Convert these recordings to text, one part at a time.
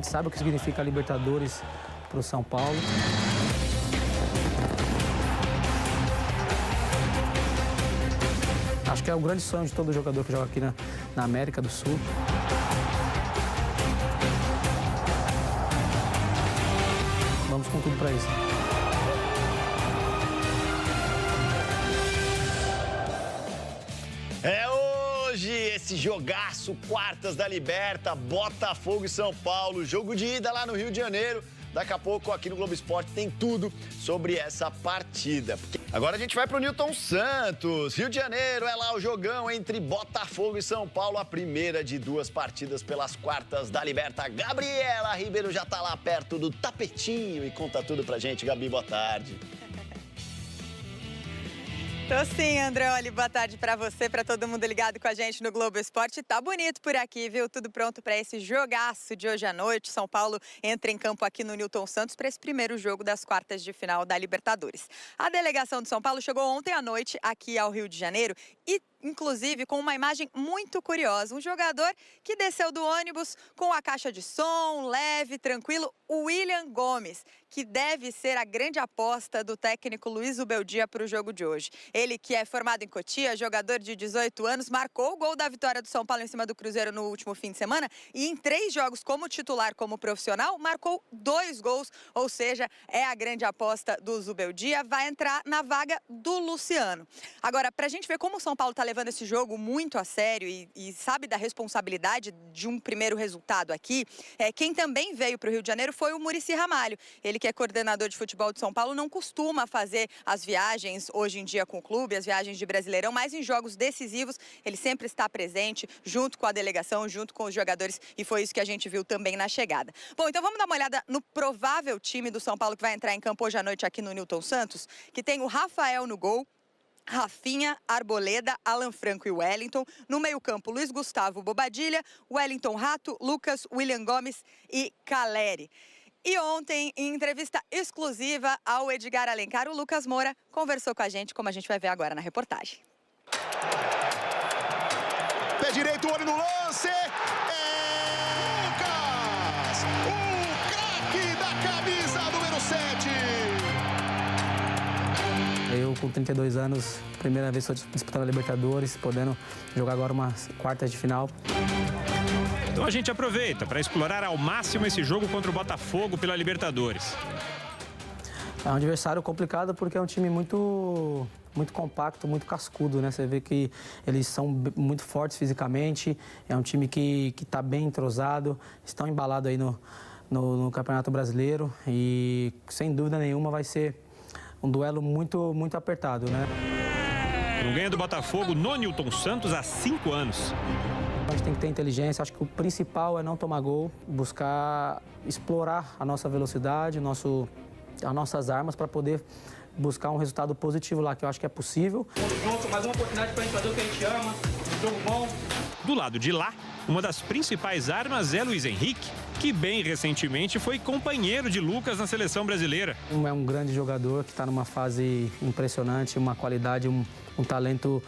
sabe o que significa a Libertadores para o São Paulo. Acho que é o grande sonho de todo jogador que joga aqui na América do Sul. Vamos com tudo para isso. É hoje esse jogaço, quartas da Liberta, Botafogo e São Paulo, jogo de ida lá no Rio de Janeiro. Daqui a pouco aqui no Globo Esporte tem tudo sobre essa partida. Agora a gente vai pro Newton Santos. Rio de Janeiro, é lá o jogão entre Botafogo e São Paulo, a primeira de duas partidas pelas quartas da Liberta. Gabriela Ribeiro já tá lá perto do tapetinho e conta tudo pra gente. Gabi, boa tarde. Tô sim, Andreoli. Boa tarde pra você, pra todo mundo ligado com a gente no Globo Esporte. Tá bonito por aqui, viu? Tudo pronto pra esse jogaço de hoje à noite. São Paulo entra em campo aqui no Newton Santos para esse primeiro jogo das quartas de final da Libertadores. A delegação de São Paulo chegou ontem à noite aqui ao Rio de Janeiro e inclusive com uma imagem muito curiosa. Um jogador que desceu do ônibus com a caixa de som, leve, tranquilo, o William Gomes, que deve ser a grande aposta do técnico Luiz Ubeldia para o jogo de hoje. Ele que é formado em Cotia, jogador de 18 anos, marcou o gol da vitória do São Paulo em cima do Cruzeiro no último fim de semana e em 3 jogos como titular, como profissional, marcou 2 gols, ou seja, é a grande aposta do Ubeldia, vai entrar na vaga do Luciano. Agora, para a gente ver como o São Paulo está levando esse jogo muito a sério e sabe da responsabilidade de um primeiro resultado aqui, quem também veio para o Rio de Janeiro foi o Muricy Ramalho. Ele que é coordenador de futebol de São Paulo, não costuma fazer as viagens hoje em dia com o clube, as viagens de Brasileirão, mas em jogos decisivos ele sempre está presente junto com a delegação, junto com os jogadores, e foi isso que a gente viu também na chegada. Bom, então vamos dar uma olhada no provável time do São Paulo que vai entrar em campo hoje à noite aqui no Newton Santos, que tem o Rafael no gol, Rafinha, Arboleda, Alan Franco e Wellington. No meio-campo, Luiz Gustavo, Bobadilha, Wellington Rato, Lucas, William Gomes e Caleri. E ontem, em entrevista exclusiva ao Edgar Alencar, o Lucas Moura conversou com a gente, como a gente vai ver agora na reportagem. Pé direito, olho no lance. Lucas, o craque da camisa número 7. Eu, com 32 anos, primeira vez que estou disputando a Libertadores, podendo jogar agora umas quartas de final. Então a gente aproveita para explorar ao máximo esse jogo contra o Botafogo pela Libertadores. É um adversário complicado porque é um time muito compacto, muito cascudo, né? Você vê que eles são muito fortes fisicamente, é um time que está bem entrosado, estão embalados aí no Campeonato Brasileiro e, sem dúvida nenhuma, vai ser um duelo muito apertado, né? Não ganha do Botafogo no Newton Santos há 5 anos. A gente tem que ter inteligência, acho que o principal é não tomar gol, buscar explorar a nossa velocidade, as nossas armas para poder buscar um resultado positivo lá, que eu acho que é possível. Junto, mais uma oportunidade para a gente fazer o que a gente ama, jogo bom. Do lado de lá, uma das principais armas é Luiz Henrique, que bem recentemente foi companheiro de Lucas na seleção brasileira. É um grande jogador que está numa fase impressionante, uma qualidade, um talento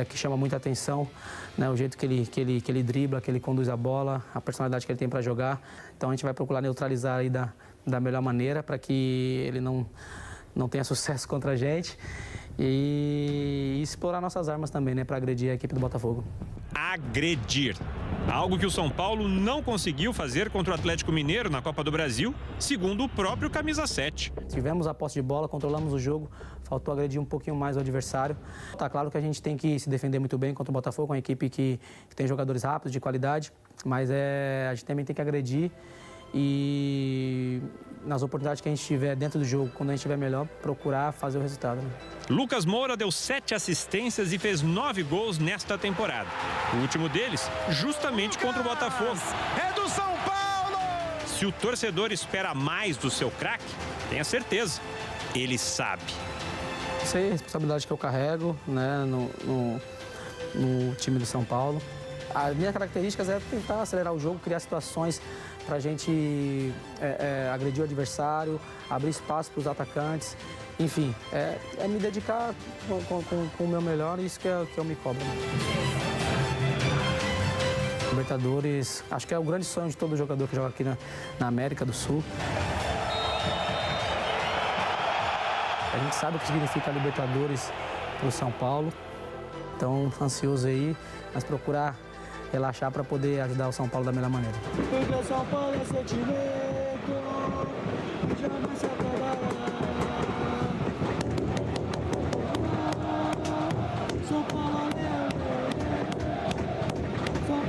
que chama muita atenção, né? O jeito que ele dribla, que ele conduz a bola, a personalidade que ele tem para jogar. Então a gente vai procurar neutralizar aí da melhor maneira para que ele não tenha sucesso contra a gente e explorar nossas armas também, né, para agredir a equipe do Botafogo. Agredir. Algo que o São Paulo não conseguiu fazer contra o Atlético Mineiro na Copa do Brasil, segundo o próprio camisa 7. Tivemos a posse de bola, controlamos o jogo, faltou agredir um pouquinho mais o adversário. Tá claro que a gente tem que se defender muito bem contra o Botafogo, uma equipe que tem jogadores rápidos, de qualidade, mas a gente também tem que agredir e nas oportunidades que a gente tiver dentro do jogo, quando a gente estiver melhor, procurar fazer o resultado, né? Lucas Moura deu 7 assistências e fez 9 gols nesta temporada. O último deles, justamente contra o Botafogo. É do São Paulo! Se o torcedor espera mais do seu craque, tenha certeza, ele sabe. Sei a responsabilidade que eu carrego, né, no time do São Paulo. As minhas características é tentar acelerar o jogo, criar situações para a gente agredir o adversário, abrir espaço para os atacantes. Enfim, é me dedicar com o meu melhor e isso que eu me cobro. Libertadores, acho que é o grande sonho de todo jogador que joga aqui na América do Sul. A gente sabe o que significa a Libertadores para o São Paulo. Então, ansioso aí, mas procurar relaxar para poder ajudar o São Paulo da melhor maneira. Porque o São Paulo é sentimento, jamais se acabará. São Paulo São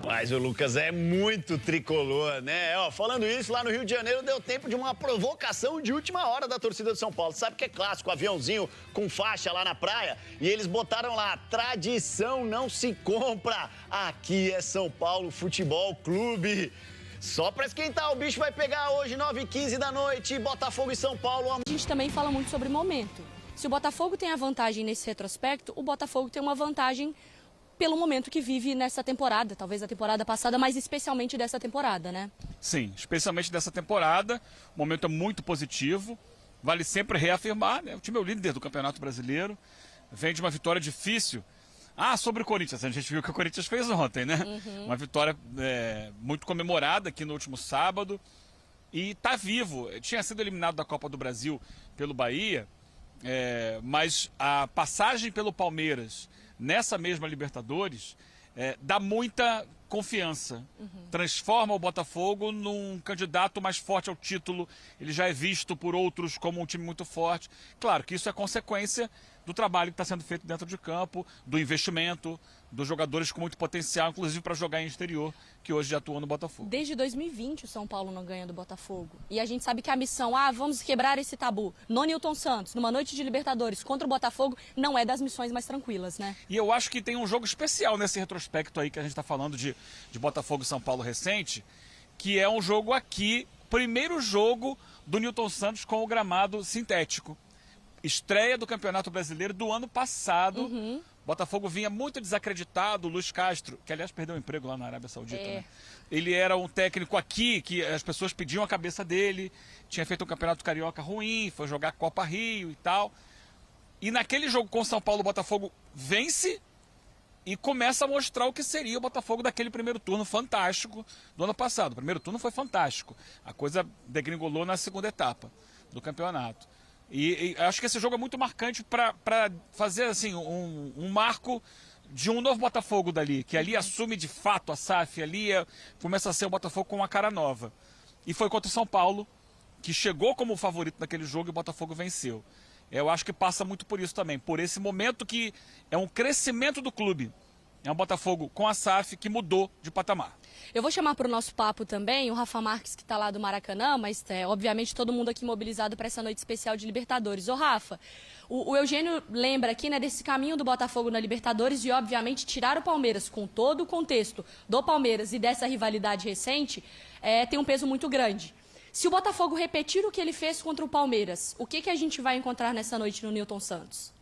Mas o Lucas é muito tricolor, né? Ó, falando isso, lá no Rio de Janeiro deu tempo de uma provocação de última hora da torcida de São Paulo. Sabe que é clássico, aviãozinho com faixa lá na praia? E eles botaram lá, tradição não se compra. Aqui é São Paulo Futebol Clube. Só pra esquentar, o bicho vai pegar hoje, 9h15 da noite, Botafogo e São Paulo. A gente também fala muito sobre momento. Se o Botafogo tem a vantagem nesse retrospecto, o Botafogo tem uma vantagem pelo momento que vive nessa temporada, talvez a temporada passada, mas especialmente dessa temporada, né? Sim, especialmente dessa temporada, o momento é muito positivo, vale sempre reafirmar, né? O time é o líder do Campeonato Brasileiro, vem de uma vitória difícil. Sobre o Corinthians, a gente viu o que o Corinthians fez ontem, né? Uma vitória muito comemorada aqui no último sábado e tá vivo. Tinha sido eliminado da Copa do Brasil pelo Bahia, mas a passagem pelo Palmeiras nessa mesma Libertadores dá muita confiança, transforma o Botafogo num candidato mais forte ao título, ele já é visto por outros como um time muito forte. Claro que isso é consequência do trabalho que está sendo feito dentro de campo, do investimento, dos jogadores com muito potencial, inclusive para jogar em exterior, que hoje já atuam no Botafogo. Desde 2020 o São Paulo não ganha do Botafogo. E a gente sabe que a missão, vamos quebrar esse tabu, no Nilton Santos, numa noite de Libertadores contra o Botafogo, não é das missões mais tranquilas, né? E eu acho que tem um jogo especial nesse retrospecto aí que a gente está falando de Botafogo e São Paulo recente, que é um jogo aqui, primeiro jogo do Nilton Santos com o gramado sintético. Estreia do Campeonato Brasileiro do ano passado. Botafogo vinha muito desacreditado. O Luiz Castro, que aliás perdeu o emprego lá na Arábia Saudita, né? Ele era um técnico aqui que as pessoas pediam a cabeça dele. Tinha feito um Campeonato Carioca ruim, foi jogar Copa Rio e tal. E naquele jogo com o São Paulo, o Botafogo vence e começa a mostrar o que seria o Botafogo daquele primeiro turno fantástico do ano passado. O primeiro turno foi fantástico. A coisa degringolou na segunda etapa do campeonato. E acho que esse jogo é muito marcante para fazer assim, um marco de um novo Botafogo dali, que ali assume de fato a SAF, ali começa a ser o Botafogo com uma cara nova. E foi contra o São Paulo, que chegou como favorito naquele jogo e o Botafogo venceu. Eu acho que passa muito por isso também, por esse momento que é um crescimento do clube. É um Botafogo com a SAF que mudou de patamar. Eu vou chamar para o nosso papo também o Rafa Marques, que está lá do Maracanã, mas obviamente todo mundo aqui mobilizado para essa noite especial de Libertadores. Ô Rafa, o Eugênio lembra aqui, né, desse caminho do Botafogo na Libertadores e obviamente tirar o Palmeiras com todo o contexto do Palmeiras e dessa rivalidade recente tem um peso muito grande. Se o Botafogo repetir o que ele fez contra o Palmeiras, o que a gente vai encontrar nessa noite no Nilton Santos?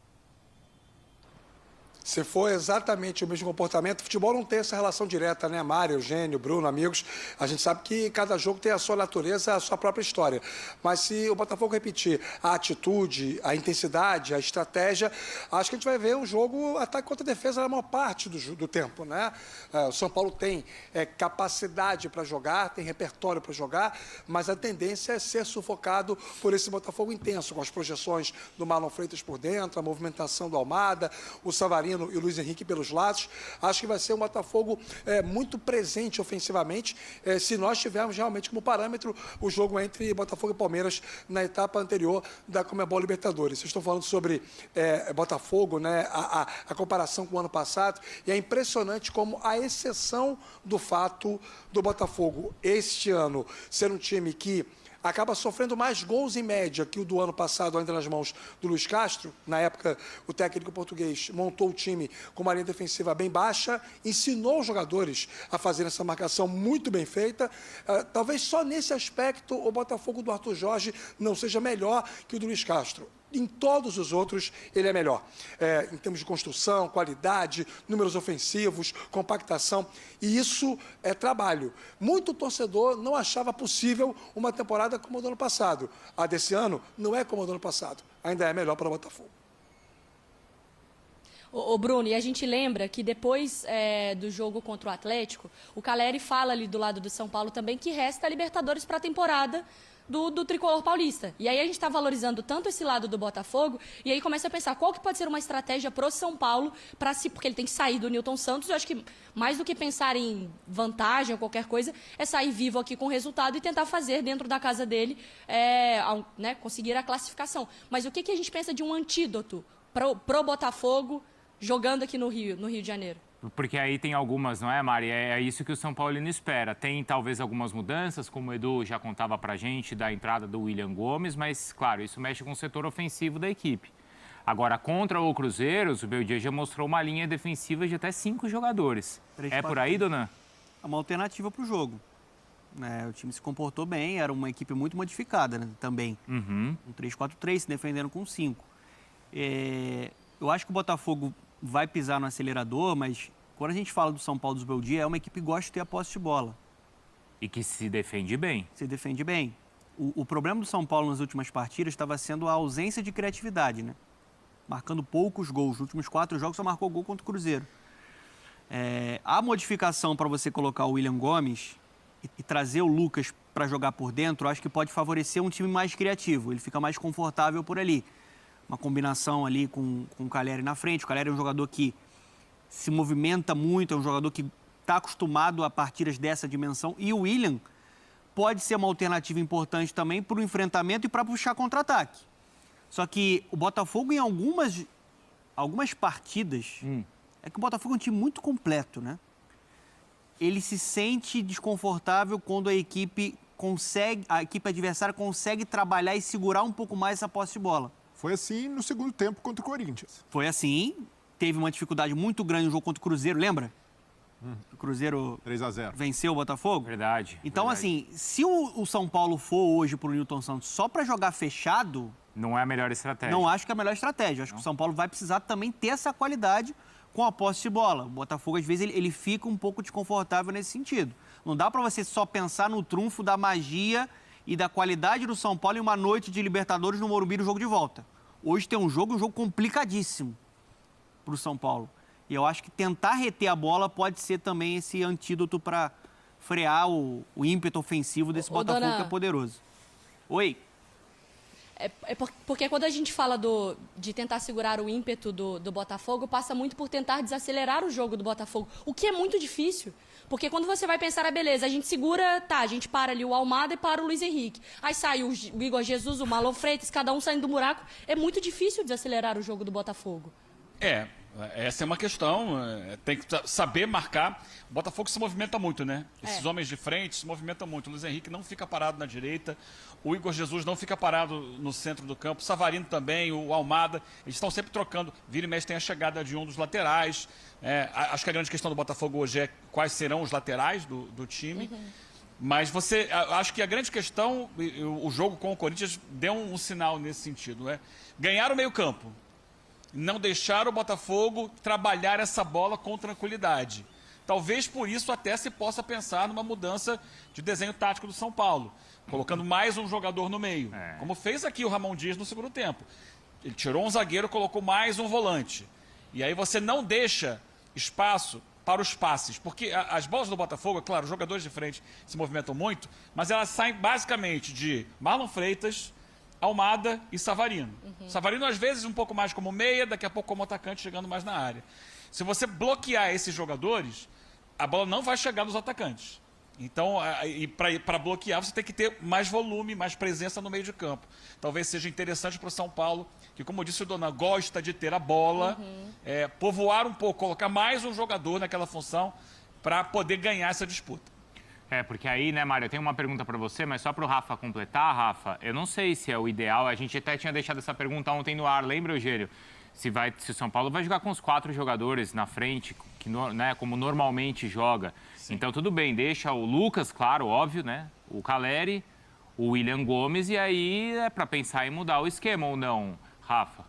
Se for exatamente o mesmo comportamento, o futebol não tem essa relação direta, né? Mário, Eugênio, Bruno, amigos. A gente sabe que cada jogo tem a sua natureza, a sua própria história. Mas se o Botafogo repetir a atitude, a intensidade, a estratégia, acho que a gente vai ver um jogo ataque contra defesa na maior parte do tempo, né? O São Paulo tem capacidade para jogar, tem repertório para jogar, mas a tendência é ser sufocado por esse Botafogo intenso, com as projeções do Marlon Freitas por dentro, a movimentação do Almada, o Savarino e o Luiz Henrique pelos lados. Acho que vai ser um Botafogo muito presente ofensivamente, se nós tivermos realmente como parâmetro o jogo entre Botafogo e Palmeiras na etapa anterior da Conmebol Libertadores. Vocês estão falando sobre Botafogo, né, a comparação com o ano passado, e é impressionante como, a exceção do fato do Botafogo este ano ser um time que acaba sofrendo mais gols em média que o do ano passado, ainda nas mãos do Luiz Castro. Na época, o técnico português montou o time com uma linha defensiva bem baixa, ensinou os jogadores a fazer essa marcação muito bem feita. Talvez só nesse aspecto o Botafogo do Arthur Jorge não seja melhor que o do Luiz Castro. Em todos os outros, ele é melhor. Em termos de construção, qualidade, números ofensivos, compactação. E isso é trabalho. Muito torcedor não achava possível uma temporada como a do ano passado. A desse ano não é como a do ano passado. Ainda é melhor para o Botafogo. Ô Bruno, e a gente lembra que depois do jogo contra o Atlético, o Calleri fala ali do lado do São Paulo também que resta a Libertadores para a temporada do tricolor paulista. E aí a gente está valorizando tanto esse lado do Botafogo, e aí começa a pensar qual que pode ser uma estratégia pro São Paulo, porque ele tem que sair do Newton Santos. Eu acho que mais do que pensar em vantagem ou qualquer coisa, é sair vivo aqui com o resultado e tentar fazer dentro da casa dele, conseguir a classificação. Mas o que a gente pensa de um antídoto pro Botafogo jogando aqui no Rio de Janeiro? Porque aí tem algumas, não é, Mari? É isso que o São Paulino espera. Tem talvez algumas mudanças, como o Edu já contava pra gente, da entrada do William Gomes, mas, claro, isso mexe com o setor ofensivo da equipe. Agora, contra o Cruzeiro, o Beldia já mostrou uma linha defensiva de até 5 jogadores. É por aí, Donan? É uma alternativa para o jogo. O time se comportou bem, era uma equipe muito modificada, né, também. Um 3-4-3, se defendendo com 5. Eu acho que o Botafogo vai pisar no acelerador, mas quando a gente fala do São Paulo dos Beldia, é uma equipe que gosta de ter a posse de bola. E que se defende bem. Se defende bem. O problema do São Paulo nas últimas partidas estava sendo a ausência de criatividade, né? Marcando poucos gols. Nos últimos 4 jogos só marcou gol contra o Cruzeiro. A modificação para você colocar o William Gomes e trazer o Lucas para jogar por dentro, acho que pode favorecer um time mais criativo. Ele fica mais confortável por ali. Uma combinação ali com o Calleri na frente. O Calleri é um jogador que se movimenta muito, é um jogador que está acostumado a partidas dessa dimensão. E o William pode ser uma alternativa importante também para o enfrentamento e para puxar contra-ataque. Só que o Botafogo, em algumas partidas, é que o Botafogo é um time muito completo, né? Ele se sente desconfortável quando a equipe adversária consegue trabalhar e segurar um pouco mais essa posse de bola. Foi assim no segundo tempo contra o Corinthians. Foi assim. Teve uma dificuldade muito grande no jogo contra o Cruzeiro, lembra? O Cruzeiro 3-0. Venceu o Botafogo? Verdade. Então, assim, se o São Paulo for hoje pro Newton Santos só para jogar fechado... Não é a melhor estratégia. Não acho que é a melhor estratégia. Acho que o São Paulo vai precisar também ter essa qualidade com a posse de bola. O Botafogo, às vezes, ele fica um pouco desconfortável nesse sentido. Não dá para você só pensar no trunfo da magia e da qualidade do São Paulo em uma noite de Libertadores no Morumbi no jogo de volta. Hoje tem um jogo complicadíssimo para o São Paulo. E eu acho que tentar reter a bola pode ser também esse antídoto para frear o ímpeto ofensivo desse Botafogo, Dona... que é poderoso. Oi? Porque quando a gente fala de tentar segurar o ímpeto do Botafogo, passa muito por tentar desacelerar o jogo do Botafogo, o que é muito difícil. Porque quando você vai pensar, beleza, a gente segura, a gente para ali o Almada e para o Luiz Henrique. Aí sai o Igor Jesus, o Marlon Freitas, cada um saindo do buraco. É muito difícil desacelerar o jogo do Botafogo. Essa é uma questão, tem que saber marcar. O Botafogo se movimenta muito, né? Esses homens de frente se movimentam muito. O Luiz Henrique não fica parado na direita, o Igor Jesus não fica parado no centro do campo, o Savarino também, o Almada, eles estão sempre trocando. Vira e mexe tem a chegada de um dos laterais. Acho que a grande questão do Botafogo hoje é quais serão os laterais do time. Mas acho que a grande questão, o jogo com o Corinthians deu um sinal nesse sentido, né? Ganhar o meio-campo. Não deixar o Botafogo trabalhar essa bola com tranquilidade. Talvez por isso até se possa pensar numa mudança de desenho tático do São Paulo, colocando mais um jogador no meio, como fez aqui o Ramon Dias no segundo tempo. Ele tirou um zagueiro, colocou mais um volante. E aí você não deixa espaço para os passes, porque as bolas do Botafogo, é claro, os jogadores de frente se movimentam muito, mas elas saem basicamente de Marlon Freitas, Almada e Savarino. Savarino, às vezes, um pouco mais como meia, daqui a pouco como atacante, chegando mais na área. Se você bloquear esses jogadores, a bola não vai chegar nos atacantes. Então, para bloquear, você tem que ter mais volume, mais presença no meio de campo. Talvez seja interessante para o São Paulo, que, como disse o Dona, gosta de ter a bola, povoar um pouco, colocar mais um jogador naquela função para poder ganhar essa disputa. Porque aí, né, Mário, eu tenho uma pergunta para você, mas só para o Rafa completar, Rafa, eu não sei se é o ideal, a gente até tinha deixado essa pergunta ontem no ar, lembra, Eugênio? Se o São Paulo vai jogar com os 4 jogadores na frente, né, como normalmente joga. Sim. Então, tudo bem, deixa o Lucas, claro, óbvio, né, o Calleri, o William Gomes, e aí é para pensar em mudar o esquema ou não, Rafa?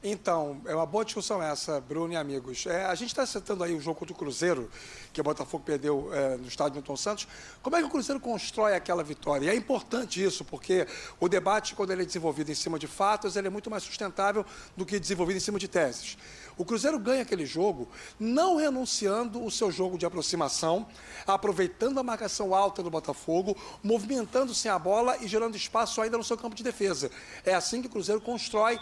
Então, é uma boa discussão essa, Bruno e amigos. A gente está acertando aí o jogo contra o Cruzeiro, que o Botafogo perdeu no estádio Newton Santos. Como é que o Cruzeiro constrói aquela vitória? E é importante isso, porque o debate, quando ele é desenvolvido em cima de fatos, ele é muito mais sustentável do que desenvolvido em cima de teses. O Cruzeiro ganha aquele jogo não renunciando o seu jogo de aproximação, aproveitando a marcação alta do Botafogo, movimentando sem a bola e gerando espaço ainda no seu campo de defesa. É assim que o Cruzeiro constrói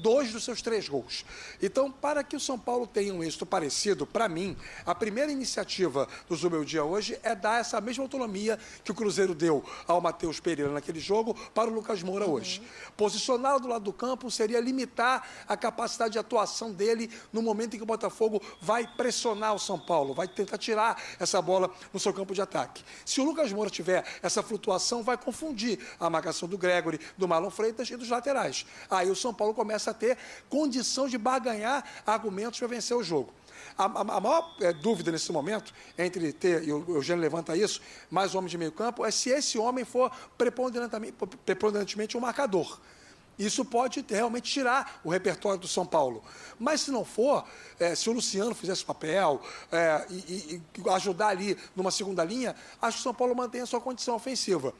2 dos seus 3 gols. Então, para que o São Paulo tenha um êxito parecido, para mim, a primeira iniciativa do Zubeldia hoje é dar essa mesma autonomia que o Cruzeiro deu ao Matheus Pereira naquele jogo para o Lucas Moura hoje. Posicioná-lo do lado do campo seria limitar a capacidade de atuação dele no momento em que o Botafogo vai pressionar o São Paulo, vai tentar tirar essa bola no seu campo de ataque. Se o Lucas Moura tiver essa flutuação, vai confundir a marcação do Gregory, do Marlon Freitas e dos laterais. Aí o São Paulo começa a ter condição de barganhar argumentos para vencer o jogo. A maior dúvida nesse momento, entre ter, e o Eugênio levanta isso, mais homem de meio campo, é se esse homem for preponderantemente um marcador. Isso pode realmente tirar o repertório do São Paulo. Mas se não for, se o Luciano fizer esse papel e ajudar ali numa segunda linha, acho que o São Paulo mantém a sua condição ofensiva.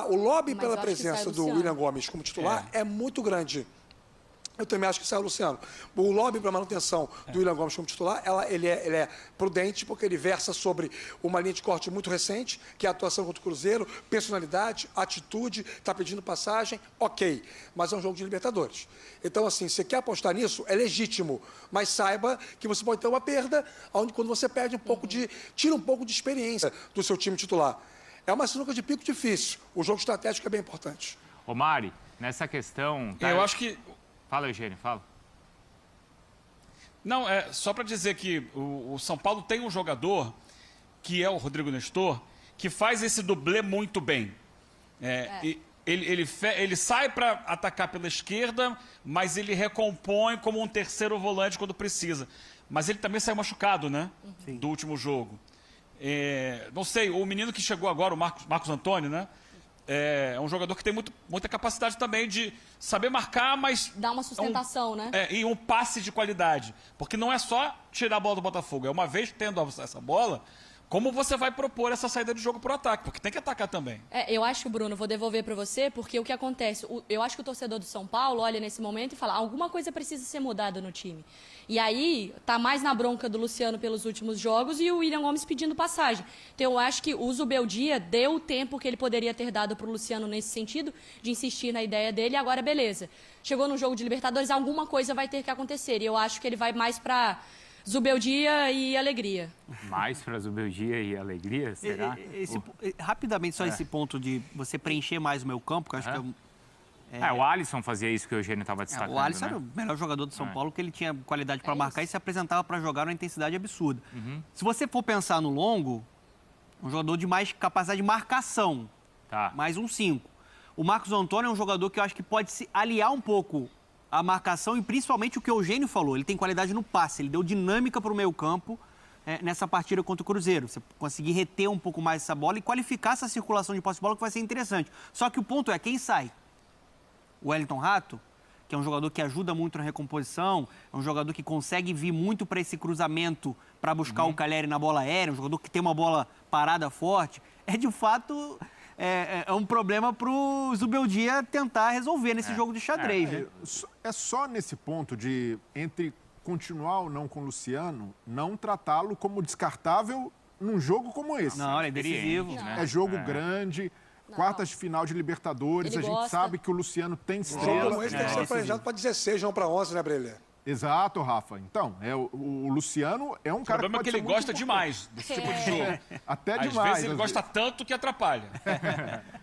O lobby pela presença do William Gomes como titular é muito grande. Eu também acho que sai o Luciano. O lobby para manutenção do William Gomes como titular, ele é prudente, porque ele versa sobre uma linha de corte muito recente, que é a atuação contra o Cruzeiro, personalidade, atitude, está pedindo passagem, ok. Mas é um jogo de Libertadores. Então, assim, você quer apostar nisso, é legítimo, mas saiba que você pode ter uma perda quando você perde um pouco tira um pouco de experiência do seu time titular. É uma sinuca de pico difícil. O jogo estratégico é bem importante. Ô, Mari, nessa questão... Eu acho que... Fala, Eugênio, fala. Não, só para dizer que o São Paulo tem um jogador, que é o Rodrigo Nestor, que faz esse dublê muito bem. Ele sai para atacar pela esquerda, mas ele recompõe como um terceiro volante quando precisa. Mas ele também saiu machucado, né? Sim. Do último jogo. Não sei, o menino que chegou agora, o Marcos Antônio, né? É um jogador que tem muita capacidade também de saber marcar, mas... Dá uma sustentação, né? E um passe de qualidade. Porque não é só tirar a bola do Botafogo. É uma vez tendo essa bola, como você vai propor essa saída de jogo para o ataque? Porque tem que atacar também. Eu acho, Bruno, vou devolver para você, porque o que acontece? Eu acho que o torcedor do São Paulo olha nesse momento e fala, alguma coisa precisa ser mudada no time. E aí, tá mais na bronca do Luciano pelos últimos jogos e o William Gomes pedindo passagem. Então, eu acho que o Zubeldia deu o tempo que ele poderia ter dado para o Luciano nesse sentido, de insistir na ideia dele, e agora beleza. Chegou no jogo de Libertadores, alguma coisa vai ter que acontecer. E eu acho que ele vai mais para Zubeldia e alegria. Mais para Zubeldia e alegria, será? Rapidamente, só esse ponto de você preencher mais o meio campo, que eu acho que o Alisson fazia isso que o Eugênio estava destacando. O Alisson era o melhor jogador do São Paulo, porque ele tinha qualidade para marcar e se apresentava para jogar numa intensidade absurda. Se você for pensar no longo, um jogador de mais capacidade de marcação, mais um 5. O Marcos Antônio é um jogador que eu acho que pode se aliar um pouco à marcação e principalmente o que o Eugênio falou. Ele tem qualidade no passe, ele deu dinâmica para o meio campo nessa partida contra o Cruzeiro. Você conseguir reter um pouco mais essa bola e qualificar essa circulação de posse de bola, que vai ser interessante. Só que o ponto é quem sai. O Wellington Rato, que é um jogador que ajuda muito na recomposição, é um jogador que consegue vir muito para esse cruzamento para buscar o Calheri na bola aérea, um jogador que tem uma bola parada forte. De fato, um problema para o Zubeldia tentar resolver nesse jogo de xadrez. Né? É só nesse ponto de, entre continuar ou não com o Luciano, não tratá-lo como descartável num jogo como esse. Não, é decisivo. É jogo grande... Quartas de final de Libertadores, a gente sabe que o Luciano tem estrela. Como esse tem que ser planejado para 16, não para 11, né, Brelê? Exato, Rafa. Então, o Luciano é um cara que O problema é que ele gosta demais desse tipo de jogo. Até demais. Às vezes ele gosta tanto que atrapalha.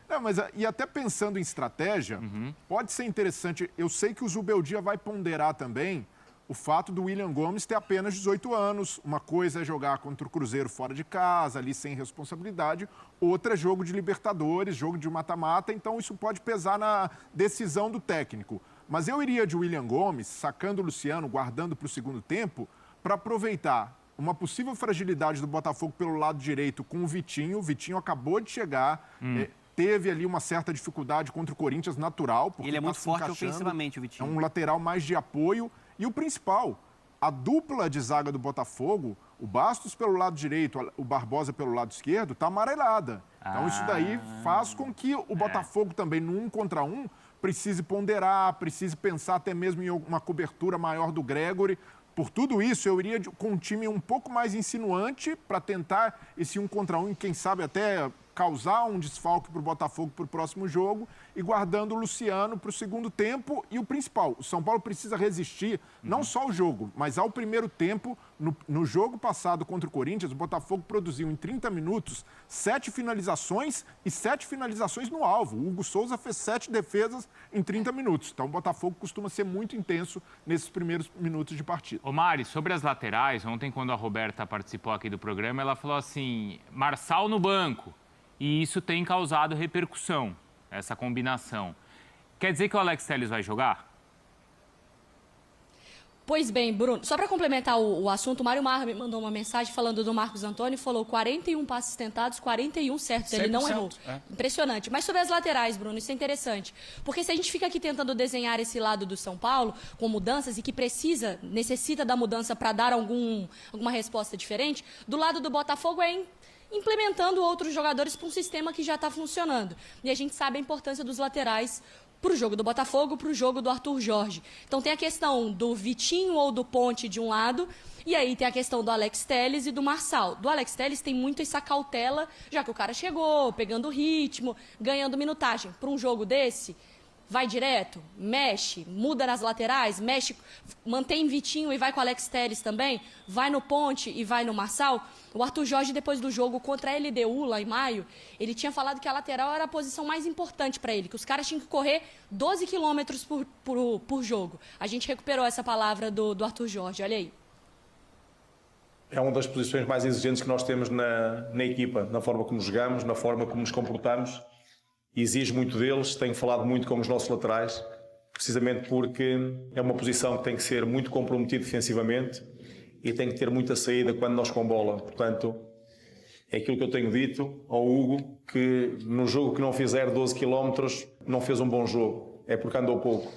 Não, mas, e até pensando em estratégia, pode ser interessante. Eu sei que o Zubeldia vai ponderar também o fato do William Gomes ter apenas 18 anos. Uma coisa é jogar contra o Cruzeiro fora de casa, ali sem responsabilidade. Outra é jogo de Libertadores, jogo de mata-mata. Então, isso pode pesar na decisão do técnico. Mas eu iria de William Gomes, sacando o Luciano, guardando para o segundo tempo, para aproveitar uma possível fragilidade do Botafogo pelo lado direito com o Vitinho. O Vitinho acabou de chegar. teve ali uma certa dificuldade contra o Corinthians natural. Porque ele é muito tá forte ofensivamente, o Vitinho. É um lateral mais de apoio. E o principal, a dupla de zaga do Botafogo, o Bastos pelo lado direito, o Barbosa pelo lado esquerdo, está amarelada. Então isso daí faz com que o Botafogo também, no 1 contra 1, precise ponderar, precise pensar até mesmo em uma cobertura maior do Gregori. Por tudo isso, eu iria com um time um pouco mais insinuante para tentar esse 1 contra 1 e, quem sabe, até causar um desfalque para o Botafogo para o próximo jogo e guardando o Luciano para o segundo tempo. E o principal, o São Paulo precisa resistir não só ao jogo, mas ao primeiro tempo. No jogo passado contra o Corinthians, o Botafogo produziu em 30 minutos 7 finalizações e 7 finalizações no alvo. O Hugo Souza fez 7 defesas em 30 minutos. Então o Botafogo costuma ser muito intenso nesses primeiros minutos de partida. Ô Mari, sobre as laterais, ontem quando a Roberta participou aqui do programa, ela falou assim, Marçal no banco. E isso tem causado repercussão, essa combinação. Quer dizer que o Alex Telles vai jogar? Pois bem, Bruno, só para complementar o assunto, o Mário Marra me mandou uma mensagem falando do Marcos Antônio e falou 41 passes tentados, 41 certos, ele não errou. Impressionante. Mas sobre as laterais, Bruno, isso é interessante. Porque se a gente fica aqui tentando desenhar esse lado do São Paulo com mudanças e que necessita da mudança para dar alguma resposta diferente, do lado do Botafogo é implementando outros jogadores para um sistema que já está funcionando. E a gente sabe a importância dos laterais para o jogo do Botafogo, para o jogo do Arthur Jorge. Então tem a questão do Vitinho ou do Ponte de um lado, e aí tem a questão do Alex Telles e do Marçal. Do Alex Telles tem muito essa cautela, já que o cara chegou, pegando ritmo, ganhando minutagem. Para um jogo desse, vai direto, mexe, muda nas laterais, mexe, mantém Vitinho e vai com o Alex Telles também, vai no Ponte e vai no Marçal. O Arthur Jorge, depois do jogo contra a LDU, lá em maio, ele tinha falado que a lateral era a posição mais importante para ele, que os caras tinham que correr 12 quilômetros por jogo. A gente recuperou essa palavra do Arthur Jorge, olha aí. É uma das posições mais exigentes que nós temos na equipa, na forma como jogamos, na forma como nos comportamos. Exige muito deles, tenho falado muito com os nossos laterais, precisamente porque é uma posição que tem que ser muito comprometida defensivamente e tem que ter muita saída quando nós com bola. Portanto, é aquilo que eu tenho dito ao Hugo, que no jogo que não fizer 12 km não fez um bom jogo, é porque andou pouco.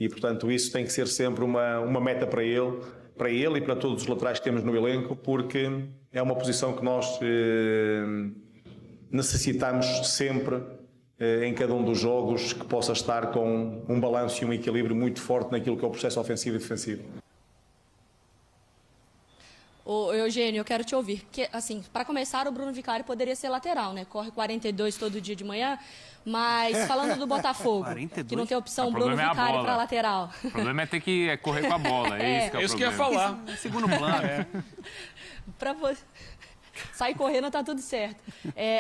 E, portanto, isso tem que ser sempre uma meta para ele e para todos os laterais que temos no elenco, porque é uma posição que nós necessitamos sempre em cada um dos jogos, que possa estar com um balanço e um equilíbrio muito forte naquilo que é o processo ofensivo e defensivo. Ô, Eugênio, eu quero te ouvir. Porque, assim, para começar, o Bruno Vicário poderia ser lateral, né? Corre 42 todo dia de manhã. Mas falando do Botafogo, 42? Que não tem opção, Bruno Vicário para lateral. O problema é ter que correr com a bola. É isso que eu ia falar. Segundo plano. Para você sair correndo, tá tudo certo.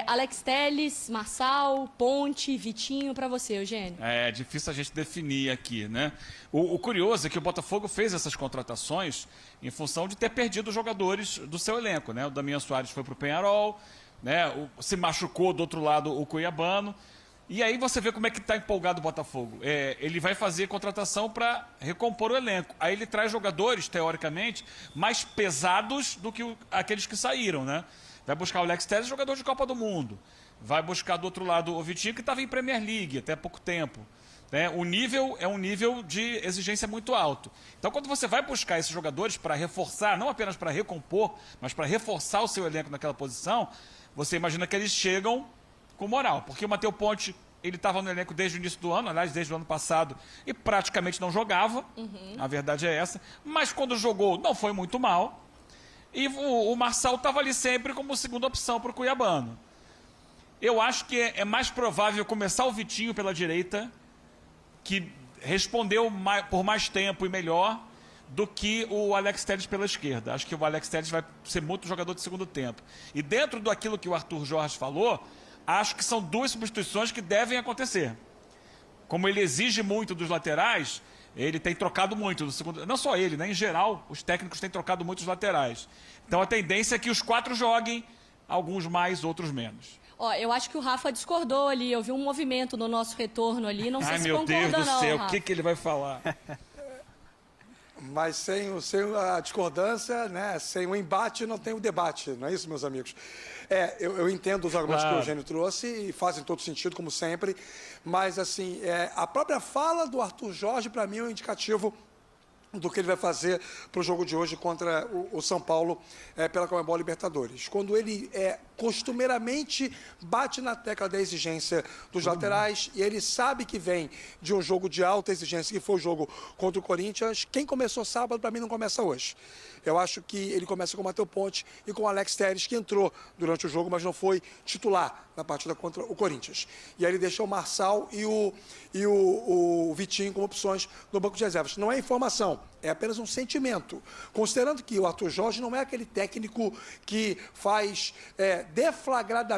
Alex Telles, Marçal, Ponte, Vitinho, para você, Eugênio. É difícil a gente definir aqui, né? O curioso é que o Botafogo fez essas contratações em função de ter perdido jogadores do seu elenco, né? O Damian Soares foi para o Peñarol, né? Se machucou do outro lado o Cuiabano. E aí você vê como é que está empolgado o Botafogo. Ele vai fazer contratação para recompor o elenco. Aí ele traz jogadores, teoricamente, mais pesados do que aqueles que saíram, né? Vai buscar o Alex Telles, jogador de Copa do Mundo. Vai buscar do outro lado o Vitinho, que estava em Premier League até há pouco tempo. Né? O nível é um nível de exigência muito alto. Então, quando você vai buscar esses jogadores para reforçar, não apenas para recompor, mas para reforçar o seu elenco naquela posição, você imagina que eles chegam com moral, porque o Matheus Ponte, ele estava no elenco desde o início do ano, aliás, desde o ano passado, e praticamente não jogava, a verdade é essa, mas quando jogou não foi muito mal, e o Marçal estava ali sempre como segunda opção para o Cuiabano. Eu acho que é mais provável começar o Vitinho pela direita, que respondeu por mais tempo e melhor, do que o Alex Telles pela esquerda. Acho que o Alex Telles vai ser muito jogador de segundo tempo. E dentro daquilo que o Arthur Jorge falou, acho que são duas substituições que devem acontecer. Como ele exige muito dos laterais, ele tem trocado muito do segundo. Não só ele, né? Em geral, os técnicos têm trocado muito os laterais. Então a tendência é que os 4 joguem, alguns mais, outros menos. Eu acho que o Rafa discordou ali. Eu vi um movimento no nosso retorno ali. Não sei se concorda, não. Ai, meu Deus do céu, o que ele vai falar? Mas sem a discordância, né? Sem o embate, não tem o debate. Não é isso, meus amigos? Eu entendo os argumentos que o Eugênio trouxe e fazem todo sentido, como sempre. Mas, assim, a própria fala do Arthur Jorge, para mim, é um indicativo do que ele vai fazer para o jogo de hoje contra o São Paulo pela Conmebol Libertadores. Quando ele costumeiramente bate na tecla da exigência dos laterais e ele sabe que vem de um jogo de alta exigência, que foi o jogo contra o Corinthians, quem começou sábado, para mim, não começa hoje. Eu acho que ele começa com o Matheus Ponte e com o Alex Telles, que entrou durante o jogo, mas não foi titular na partida contra o Corinthians. E aí ele deixou o Marçal e o Vitinho como opções no banco de reservas. Não é informação, é apenas um sentimento. Considerando que o Arthur Jorge não é aquele técnico que faz deflagradamente